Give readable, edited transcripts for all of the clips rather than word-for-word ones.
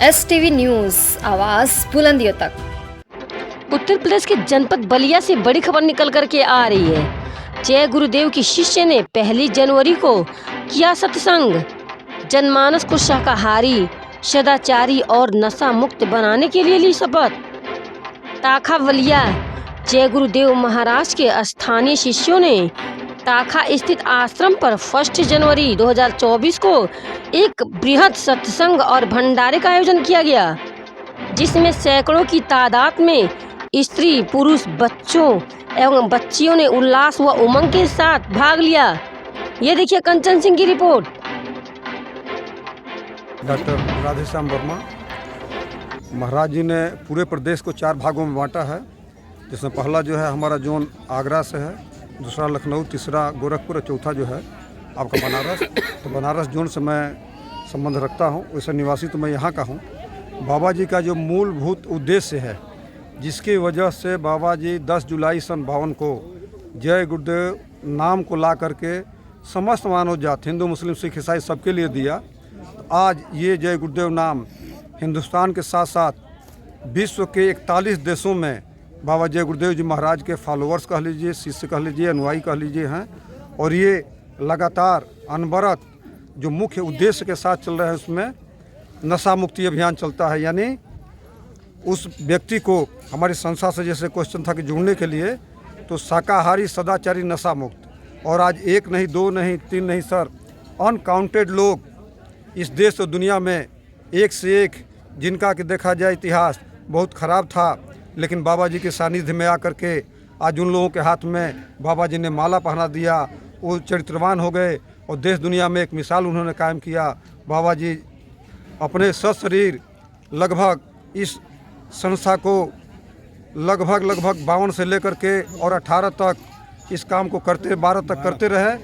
STV news, आवाज़ बुलंदियों तक। उत्तर प्रदेश के जनपद बलिया से बड़ी खबर निकल कर के आ रही है। जय गुरुदेव की शिष्य ने 1 जनवरी को किया सत्संग। जनमानस को शाकाहारी, सदाचारी और नशा मुक्त बनाने के लिए ली शपथ। ताखा बलिया जय गुरुदेव महाराज के स्थानीय शिष्यों ने ताखा स्थित आश्रम पर 1 जनवरी 2024 को एक बृहद सत्संग और भंडारे का आयोजन किया गया, जिसमें सैकड़ों की तादाद में स्त्री, पुरुष, बच्चों एवं बच्चियों ने उल्लास व उमंग के साथ भाग लिया। ये देखिए कंचन सिंह की रिपोर्ट। डॉक्टर राधेश्याम वर्मा महाराज जी ने पूरे प्रदेश को 4 भागों में बांटा है, जिसमें पहला जो है हमारा जोन आगरा से है, दूसरा लखनऊ, तीसरा गोरखपुर और चौथा जो है आपका बनारस। तो बनारस जोन से मैं संबंध रखता हूँ, वैसे निवासी तो मैं यहाँ का हूँ। बाबा जी का जो मूलभूत उद्देश्य है, जिसकी वजह से बाबा जी 10 जुलाई सन 52 को जय गुरुदेव नाम को ला करके समस्त मानव जात, हिंदू, मुस्लिम, सिख, ईसाई सबके लिए दिया। तो आज ये जय गुरुदेव नाम हिंदुस्तान के साथ साथ विश्व के 41 देशों में बाबा जय गुरुदेव जी महाराज के फॉलोअर्स कह लीजिए, शिष्य कह लीजिए, अनुयायी कह लीजिए हैं। और ये लगातार अनवरत जो मुख्य उद्देश्य के साथ चल रहा है, उसमें नशा मुक्ति अभियान चलता है। यानी उस व्यक्ति को हमारी संस्था से जैसे क्वेश्चन था कि जुड़ने के लिए, तो शाकाहारी, सदाचारी, नशा मुक्त। और आज 1 नहीं, 2 नहीं, 3 नहीं सर, अनकाउंटेड लोग इस देश और दुनिया में एक से एक, जिनका कि देखा जाए इतिहास बहुत ख़राब था, लेकिन बाबा जी के सानिध्य में आकर के आज उन लोगों के हाथ में बाबा जी ने माला पहना दिया, वो चरित्रवान हो गए और देश दुनिया में एक मिसाल उन्होंने कायम किया। बाबा जी अपने सशरीर लगभग इस संस्था को लगभग 52 से लेकर के और 18 तक इस काम को करते, 12 तक करते रहे।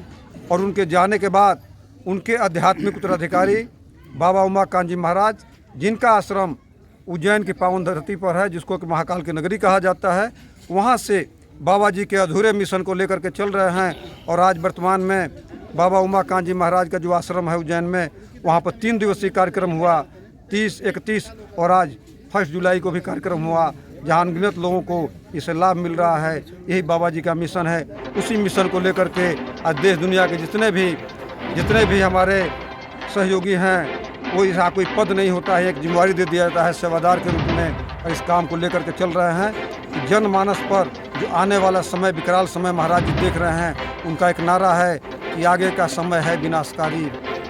और उनके जाने के बाद उनके आध्यात्मिक उत्तराधिकारी बाबा उमाकांत जी महाराज, जिनका आश्रम उज्जैन की पावन धरती पर है, जिसको कि महाकाल की नगरी कहा जाता है, वहाँ से बाबा जी के अधूरे मिशन को लेकर के चल रहे हैं। और आज वर्तमान में बाबा उमाकांत जी महाराज का जो आश्रम है उज्जैन में, वहाँ पर 3 दिवसीय कार्यक्रम हुआ, 30, 31 और आज 1 जुलाई को भी कार्यक्रम हुआ, जहाँ अनगिनत लोगों को इससे लाभ मिल रहा है। यही बाबा जी का मिशन है। उसी मिशन को लेकर के आज देश दुनिया के जितने भी हमारे सहयोगी हैं, वो यहाँ कोई पद नहीं होता है, एक जिम्मेवारी दे दिया जाता है सेवादार के रूप में, और इस काम को लेकर के चल रहे हैं कि जनमानस पर जो आने वाला समय, विकराल समय महाराज जी देख रहे हैं, उनका एक नारा है कि आगे का समय है विनाशकारी,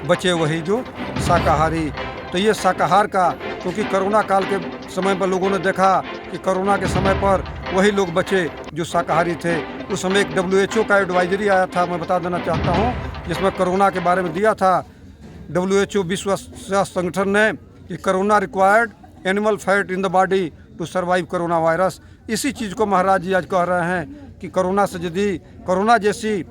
बचे वही जो शाकाहारी। तो ये शाकाहार का, क्योंकि कोरोना काल के समय पर लोगों ने देखा कि कोरोना के समय पर वही लोग बचे जो शाकाहारी थे। उस समय एक WHO का एडवाइजरी आया था, मैं बता देना चाहता हूँ, जिसमें कोरोना के बारे में दिया था WHO विश्व स्वास्थ्य संगठन ने कि corona required animal fat in the body to survive corona virus. इसी चीज़ को महाराज जी आज कह रहे हैं कि कोरोना से यदि कोरोना जैसी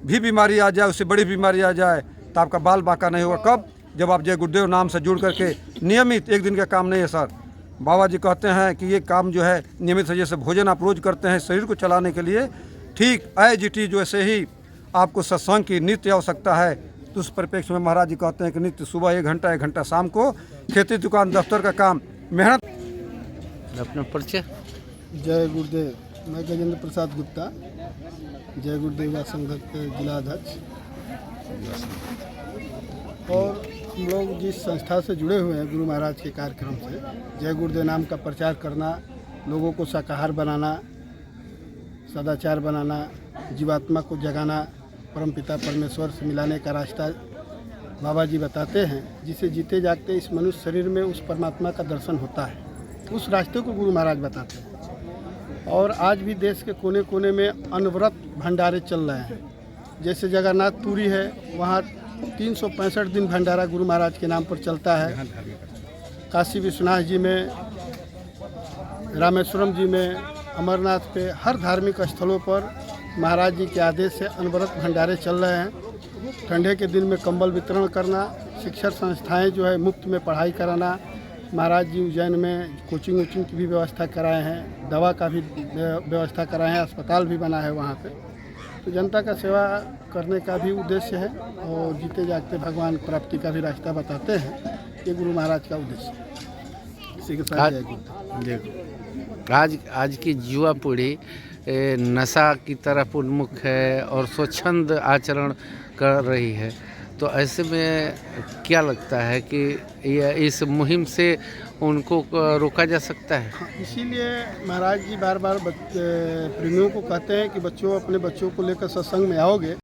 भी बीमारी आ जाए, उससे बड़ी बीमारी आ जाए, तो आपका बाल बांका नहीं होगा। कब? जब आप जय गुरुदेव नाम से जुड़ करके नियमित, एक दिन का काम नहीं है सर, बाबा जी कहते हैं कि ये काम जो है नियमित है। जैसे भोजन आप रोज़ करते हैं शरीर को चलाने के लिए, ठीक एज इट इज वैसे ही आपको सत्संग की नित्य आवश्यकता है। तो उस परिप्रेक्ष्य में महाराज जी कहते हैं कि नित्य सुबह 1 घंटा 1 घंटा शाम को खेती, दुकान, दफ्तर का काम, मेहनत। अपना परिचय। जय गुरुदेव, मैं गजेंद्र प्रसाद गुप्ता, जय गुरुदेव संघ के जिला अध्यक्ष। और हम लोग जिस संस्था से जुड़े हुए हैं गुरु महाराज के कार्यक्रम से, जय गुरुदेव नाम का प्रचार करना, लोगों को शाकाहार बनाना, सदाचार बनाना, जीवात्मा को जगाना, परमपिता परमेश्वर से मिलाने का रास्ता बाबा जी बताते हैं, जिसे जीते जागते इस मनुष्य शरीर में उस परमात्मा का दर्शन होता है। उस रास्ते को गुरु महाराज बताते हैं। और आज भी देश के कोने कोने में अनवरत भंडारे चल रहे हैं। जैसे जगन्नाथपुरी है, वहाँ 365 दिन भंडारा गुरु महाराज के नाम पर चलता है। काशी विश्वनाथ जी में, रामेश्वरम जी में, अमरनाथ पे, हर धार्मिक स्थलों पर महाराज जी के आदेश से अनवरत भंडारे चल रहे हैं। ठंडे के दिन में कंबल वितरण करना, शिक्षण संस्थाएं जो है मुफ्त में पढ़ाई कराना। महाराज जी उज्जैन में कोचिंग की भी व्यवस्था कराए हैं, दवा का भी व्यवस्था कराए हैं, अस्पताल भी बना है वहाँ पे। तो जनता का सेवा करने का भी उद्देश्य है और जीते जागते भगवान प्राप्ति का भी रास्ता बताते हैं। ये गुरु महाराज का उद्देश्य है। इसी के साथ आज जय गुरुदेव। आज की युवा पीढ़ी नशा की तरफ उन्मुख है और स्वच्छंद आचरण कर रही है, तो ऐसे में क्या लगता है कि इस मुहिम से उनको रोका जा सकता है? हाँ, इसीलिए महाराज जी बार बार प्रेमियों को कहते हैं कि बच्चों अपने बच्चों को लेकर सत्संग में आओगे